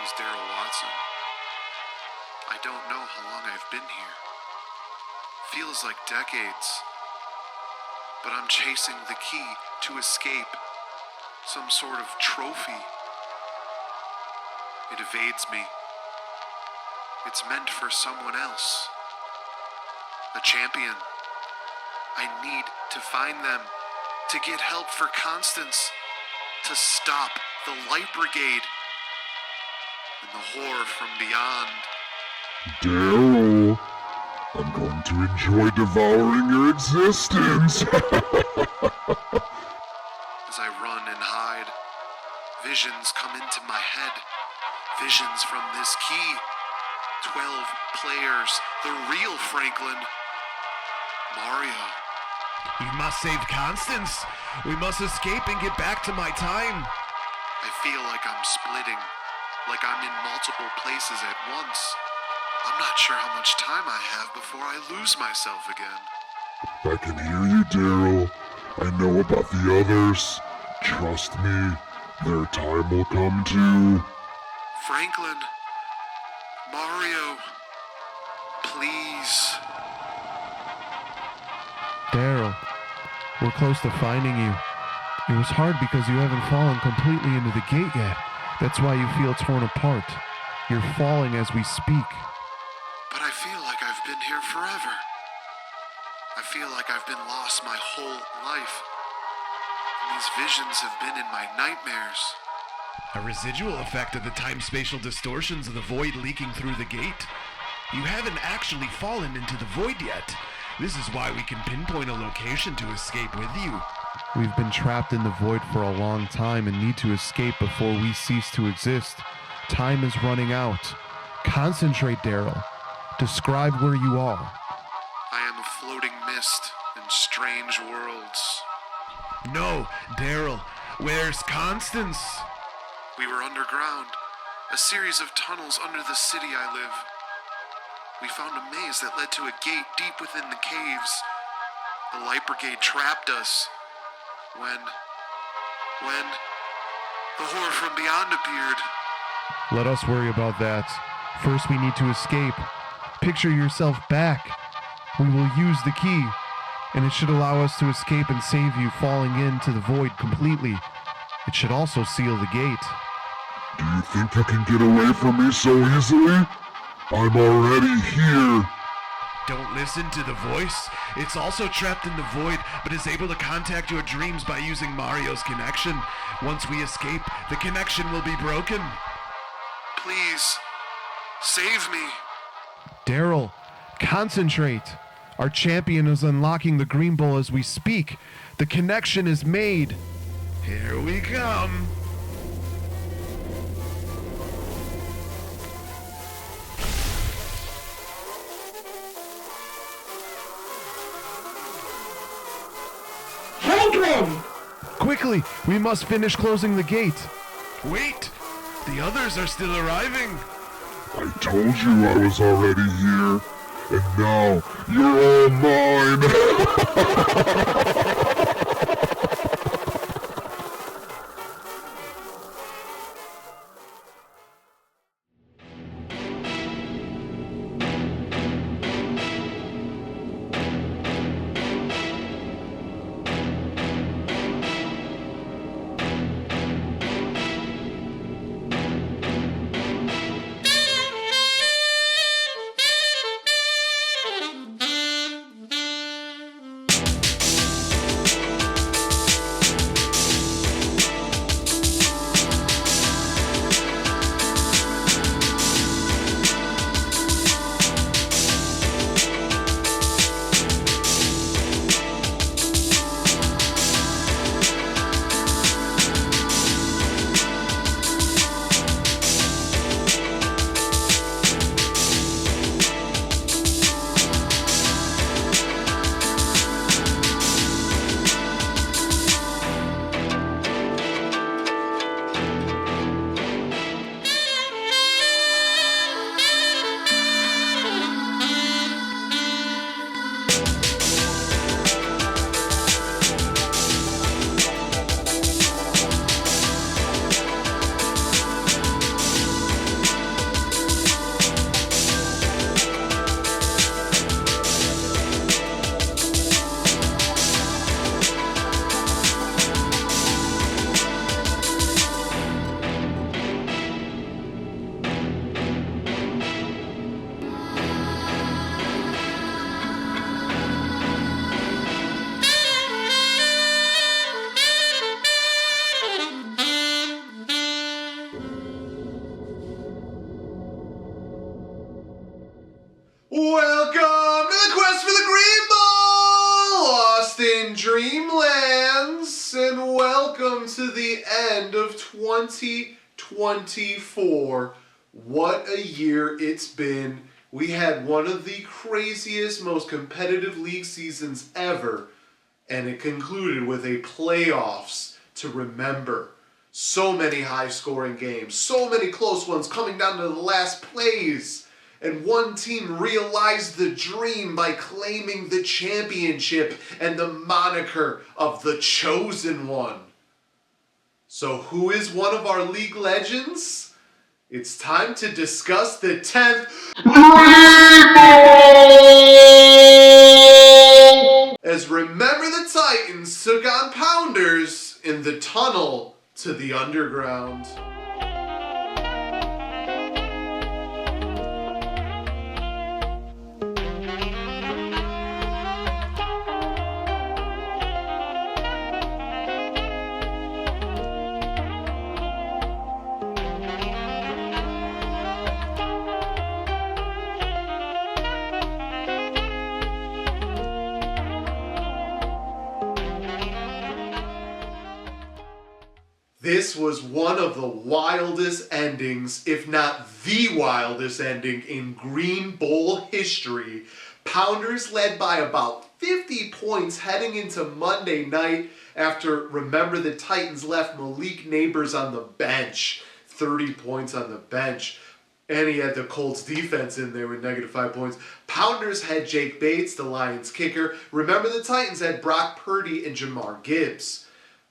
is Daryl Watson. I don't know how long I've been here. Feels like decades. But I'm chasing the key to escape. Some sort of trophy. It evades me. It's meant for someone else. A champion. I need to find them. To get help for Constance. To stop the Light Brigade. And the horror from beyond. Daryl, I'm going to enjoy devouring your existence. As I run and hide, visions come into my head. Visions from this key. 12 players, the real Franklin. Mario. We must save Constance. We must escape and get back to my time. I feel like I'm splitting. Like I'm in multiple places at once. I'm not sure how much time I have before I lose myself again. I can hear you, Daryl. I know about the others. Trust me, their time will come too. Franklin. Mario. Please. Daryl, we're close to finding you. It was hard because you haven't fallen completely into the gate yet. That's why you feel torn apart. You're falling as we speak. But I feel like I've been here forever. I feel like I've been lost my whole life. And these visions have been in my nightmares. A residual effect of the time-spatial distortions of the void leaking through the gate. You haven't actually fallen into the void yet. This is why we can pinpoint a location to escape with you. We've been trapped in the void for a long time and need to escape before we cease to exist. Time is running out. Concentrate, Daryl. Describe where you are. I am a floating mist in strange worlds. No, Daryl, where's Constance? We were underground, a series of tunnels under the city I live. We found a maze that led to a gate deep within the caves. The Light Brigade trapped us. When the horror from beyond appeared. Let us worry about that. First, we need to escape. Picture yourself back. We will use the key, and it should allow us to escape and save you falling into the void completely. It should also seal the gate. Do you think you can get away from me so easily? I'm already here. Don't listen to the voice. It's also trapped in the void, but is able to contact your dreams by using Mario's connection. Once we escape, the connection will be broken. Please, save me. Daryl, concentrate. Our champion is unlocking the green bowl as we speak. The connection is made. Here we come. Franklin! Quickly, we must finish closing the gate. Wait, the others are still arriving. I told you I was already here, and now you're all mine. welcome to the end of 2024. What a year it's been. We had one of the craziest, most competitive league seasons ever, and it concluded with a playoffs to remember. So many high-scoring games, so many close ones coming down to the last plays. And one team realized the dream by claiming the championship and the moniker of the Chosen One. So who is one of our league legends? It's time to discuss the 10th as Remember the Titans took on Pounders in the tunnel to the underground. This was one of the wildest endings, if not the wildest ending in Green Bowl history. Pounders led by about 50 points heading into Monday night after Remember the Titans left Malik Neighbors on the bench. 30 points on the bench. And he had the Colts defense in there with -5 points. Pounders had Jake Bates, the Lions kicker. Remember the Titans had Brock Purdy and Jamar Gibbs.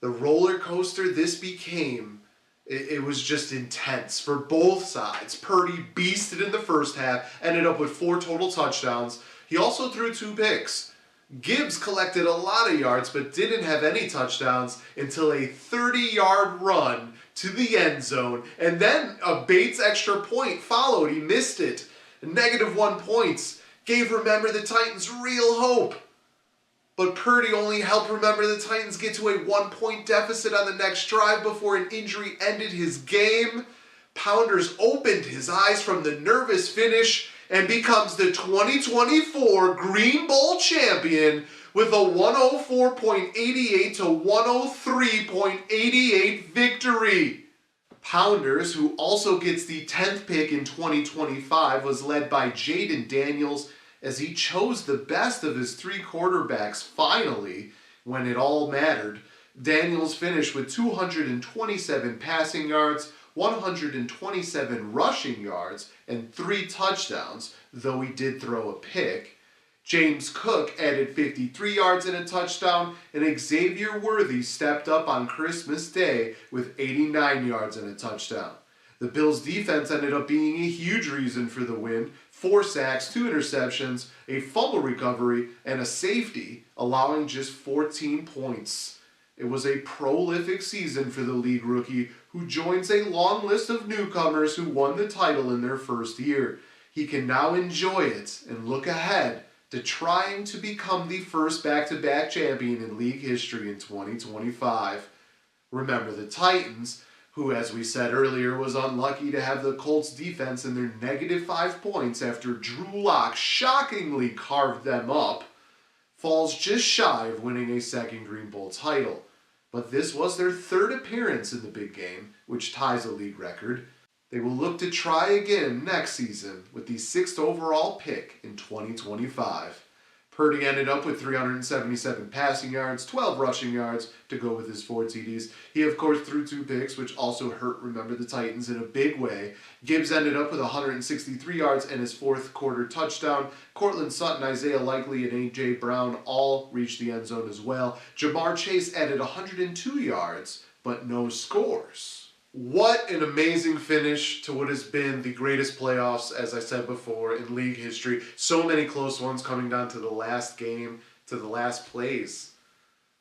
The roller coaster this became, it was just intense for both sides. Purdy beasted in the first half, ended up with 4 total touchdowns. He also threw 2 picks. Gibbs collected a lot of yards but didn't have any touchdowns until a 30-yard run to the end zone. And then a Bates extra point followed. He missed it. -1 points gave Remember the Titans real hope. But Purdy only helped Remember the Titans get to a 1-point deficit on the next drive before an injury ended his game. Pounders opened his eyes from the nervous finish and becomes the 2024 Green Bowl champion with a 104.88 to 103.88 victory. Pounders, who also gets the 10th pick in 2025, was led by Jaden Daniels as he chose the best of his 3 quarterbacks finally when it all mattered. Daniels finished with 227 passing yards, 127 rushing yards, and 3 touchdowns, though he did throw a pick. James Cook added 53 yards and a touchdown, and Xavier Worthy stepped up on Christmas Day with 89 yards and a touchdown. The Bills' defense ended up being a huge reason for the win. 4 sacks, 2 interceptions, a fumble recovery, and a safety, allowing just 14 points. It was a prolific season for the league rookie, who joins a long list of newcomers who won the title in their first year. He can now enjoy it and look ahead to trying to become the first back-to-back champion in league history in 2025. Remember the Titans, who, as we said earlier, was unlucky to have the Colts defense in their -5 points after Drew Lock shockingly carved them up, falls just shy of winning a second Green Bowl title. But this was their 3rd appearance in the big game, which ties a league record. They will look to try again next season with the 6th overall pick in 2025. Purdy ended up with 377 passing yards, 12 rushing yards to go with his 4 TDs. He, of course, threw 2 picks, which also hurt Remember the Titans in a big way. Gibbs ended up with 163 yards and his 4th quarter touchdown. Cortland Sutton, Isaiah Likely, and A.J. Brown all reached the end zone as well. Jamar Chase added 102 yards, but no scores. What an amazing finish to what has been the greatest playoffs, as I said before, in league history. So many close ones coming down to the last game, to the last plays.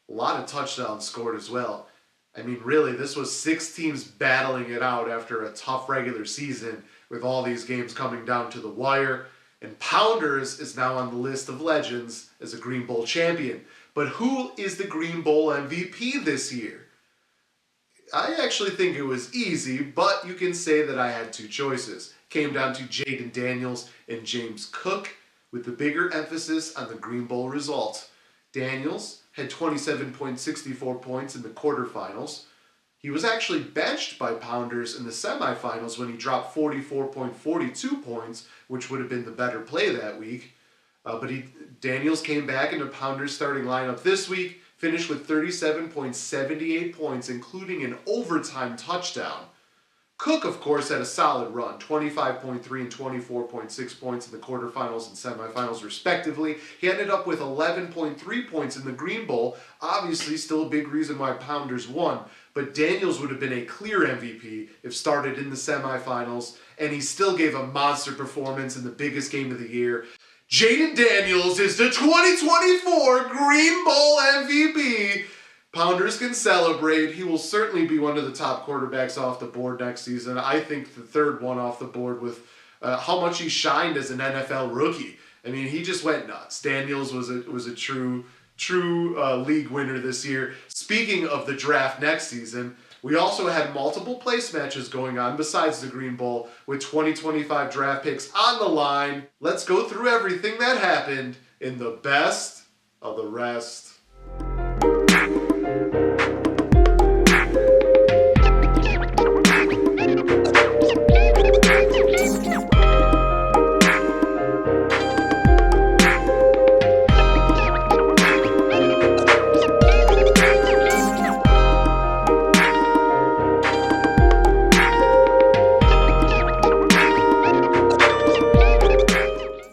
A lot of touchdowns scored as well. I mean, really, this was 6 teams battling it out after a tough regular season with all these games coming down to the wire. And Pounders is now on the list of legends as a Green Bowl champion. But who is the Green Bowl MVP this year? I actually think it was easy, but you can say that I had 2 choices. Came down to Jaden Daniels and James Cook, with the bigger emphasis on the Green Bowl result. Daniels had 27.64 points in the quarterfinals. He was actually benched by Pounders in the semifinals when he dropped 44.42 points, which would have been the better play that week. Daniels came back into Pounders' starting lineup this week, finished with 37.78 points, including an overtime touchdown. Cook, of course, had a solid run, 25.3 and 24.6 points in the quarterfinals and semifinals, respectively. He ended up with 11.3 points in the Green Bowl, obviously still a big reason why Pounders won. But Daniels would have been a clear MVP if started in the semifinals, and he still gave a monster performance in the biggest game of the year. Jaden Daniels is the 2024 Green Bowl MVP. Pounders can celebrate. He will certainly be one of the top quarterbacks off the board next season. I think the third one off the board with how much he shined as an NFL rookie. I mean, he just went nuts. Daniels was a true league winner this year. Speaking of the draft next season, we also had multiple place matches going on besides the Green Bowl with 2025 draft picks on the line. Let's go through everything that happened in the best of the rest.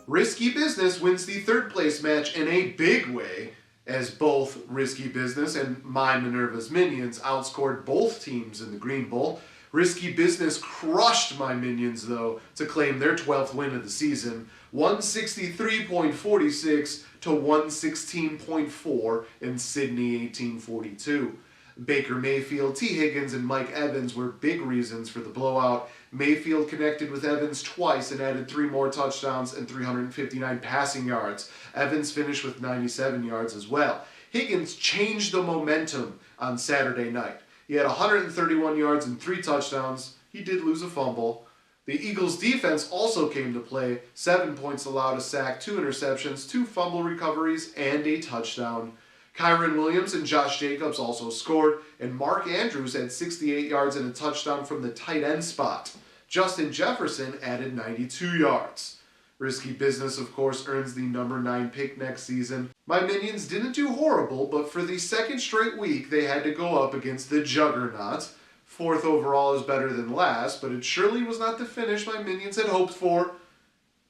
Risky Business wins the third place match in a big way, as both Risky Business and My Minerva's Minions outscored both teams in the Green Bowl. Risky Business crushed My Minions, though, to claim their 12th win of the season, 163.46 to 116.4 in Sydney 1842. Baker Mayfield, T. Higgins, and Mike Evans were big reasons for the blowout. Mayfield connected with Evans twice and added 3 more touchdowns and 359 passing yards. Evans finished with 97 yards as well. Higgins changed the momentum on Saturday night. He had 131 yards and 3 touchdowns. He did lose a fumble. The Eagles' defense also came to play. 7 points allowed, a sack, 2 interceptions, 2 fumble recoveries, and a touchdown. Kyron Williams and Josh Jacobs also scored, and Mark Andrews had 68 yards and a touchdown from the tight end spot. Justin Jefferson added 92 yards. Risky Business, of course, earns the number 9 pick next season. My Minions didn't do horrible, but for the second straight week, they had to go up against the Juggernaut. 4th overall is better than last, but it surely was not the finish my Minions had hoped for.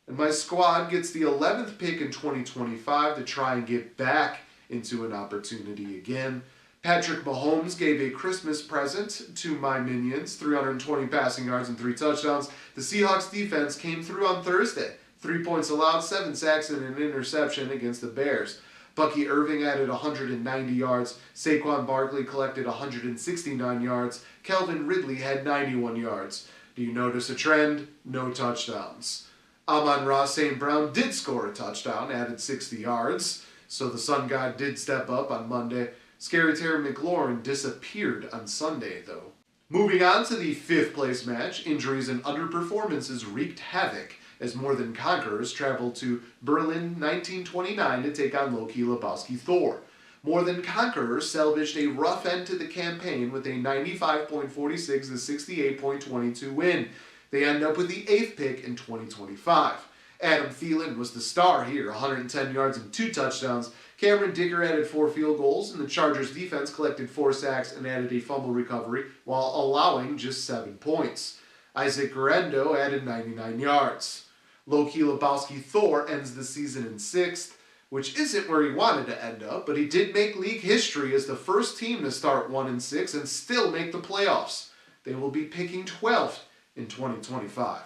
And my squad gets the 11th pick in 2025 to try and get back into an opportunity again. Patrick Mahomes gave a Christmas present to my Minions, 320 passing yards and 3 touchdowns. The Seahawks defense came through on Thursday. 3 points allowed, 7 sacks, and an interception against the Bears. Bucky Irving added 190 yards. Saquon Barkley collected 169 yards. Calvin Ridley had 91 yards. Do you notice a trend? No touchdowns. Amon-Ra St. Brown did score a touchdown, added 60 yards. So the Sun God did step up on Monday. Scary Terry McLaurin disappeared on Sunday, though. Moving on to the 5th place match, injuries and underperformances wreaked havoc as More Than Conquerors traveled to Berlin 1929 to take on Loki Lebowski Thor. More Than Conquerors salvaged a rough end to the campaign with a 95.46 to 68.22 win. They end up with the 8th pick in 2025. Adam Thielen was the star here, 110 yards and 2 touchdowns. Cameron Dicker added 4 field goals, and the Chargers defense collected 4 sacks and added a fumble recovery while allowing just 7 points. Isaac Guerrero added 99 yards. Loki Lebowski Thor ends the season in 6th, which isn't where he wanted to end up, but he did make league history as the first team to start 1-6 and still make the playoffs. They will be picking 12th in 2025.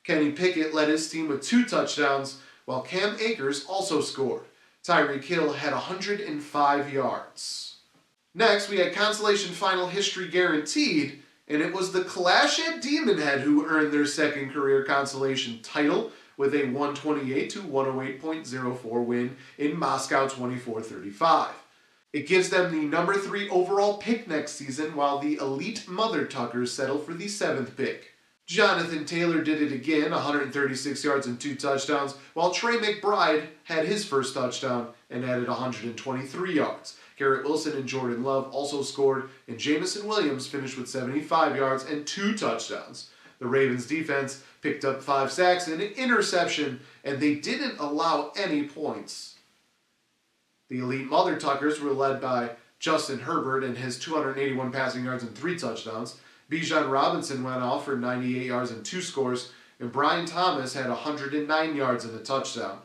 Kenny Pickett led his team with 2 touchdowns, while Cam Akers also scored. Tyreek Hill had 105 yards. Next, we had Consolation Final History Guaranteed, and it was the Clash at Demon Head who earned their 2nd career consolation title with a 128 to 108.04 win in Moscow 24-35. It gives them the number 3 overall pick next season, while the Elite Mother Tuckers settle for the 7th pick. Jonathan Taylor did it again, 136 yards and 2 touchdowns, while Trey McBride had his first touchdown and added 123 yards. Garrett Wilson and Jordan Love also scored, and Jamison Williams finished with 75 yards and 2 touchdowns. The Ravens defense picked up 5 sacks and an interception, and they didn't allow any points. The elite Mother Tuckers were led by Justin Herbert and his 281 passing yards and 3 touchdowns. Bijan Robinson went off for 98 yards and 2 scores, and Brian Thomas had 109 yards and a touchdown.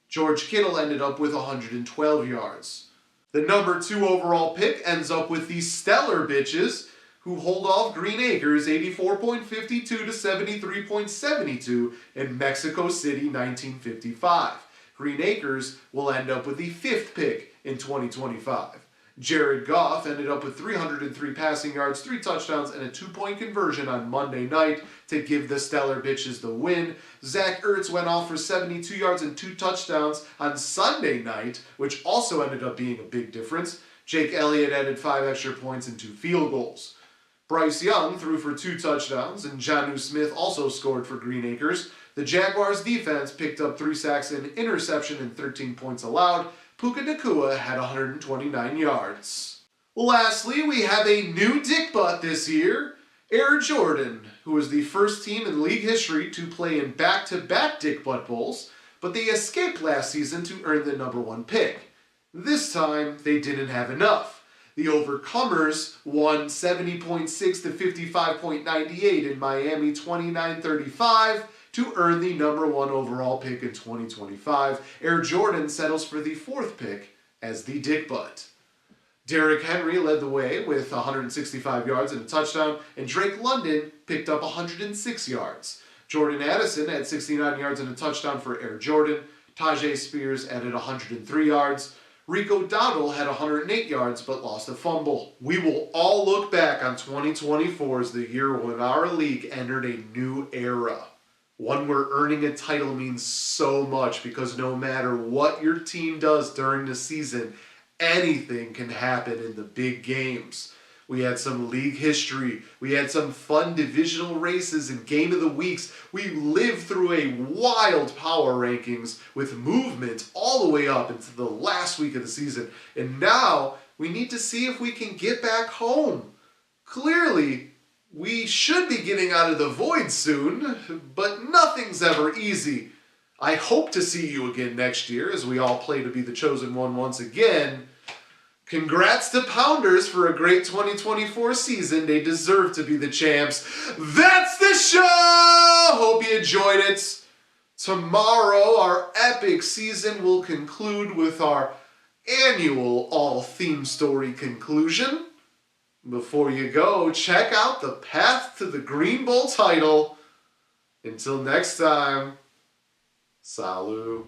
George Kittle ended up with 112 yards. The number 2 overall pick ends up with the Stellar Bitches, who hold off Green Acres 84.52 to 73.72 in Mexico City 1955. Green Acres will end up with the 5th pick in 2025. Jared Goff ended up with 303 passing yards, 3 touchdowns, and a 2-point conversion on Monday night to give the Stellar Bitches the win. Zach Ertz went off for 72 yards and 2 touchdowns on Sunday night, which also ended up being a big difference. Jake Elliott added 5 extra points and 2 field goals. Bryce Young threw for 2 touchdowns, and Jonnu Smith also scored for Green Acres. The Jaguars' defense picked up 3 sacks and an interception and 13 points allowed. Puka Nacua had 129 yards. Lastly, we have a new dick butt this year, Air Jordan, who was the first team in league history to play in back-to-back dick butt bowls, but they escaped last season to earn the number 1 pick. This time, they didn't have enough. The Overcomers won 70.6 to 55.98 in Miami 29-35 to earn the number 1 overall pick in 2025. Air Jordan settles for the 4th pick as the dick butt. Derrick Henry led the way with 165 yards and a touchdown, and Drake London picked up 106 yards. Jordan Addison had 69 yards and a touchdown for Air Jordan. Tajay Spears added 103 yards. Rico Dowdle had 108 yards but lost a fumble. We will all look back on 2024 as the year when our league entered a new era. One where earning a title means so much because no matter what your team does during the season, anything can happen in the big games. We had some league history. We had some fun divisional races and game of the weeks. We lived through a wild power rankings with movement all the way up into the last week of the season. And now we need to see if we can get back home. Clearly, we should be getting out of the void soon, but nothing's ever easy. I hope to see you again next year as we all play to be the chosen one once again. Congrats to Pounders for a great 2024 season. They deserve to be the champs. That's the show! Hope you enjoyed it. Tomorrow, our epic season will conclude with our annual all-theme story conclusion. Before you go, check out the path to the Green Bowl title. Until next time, salut.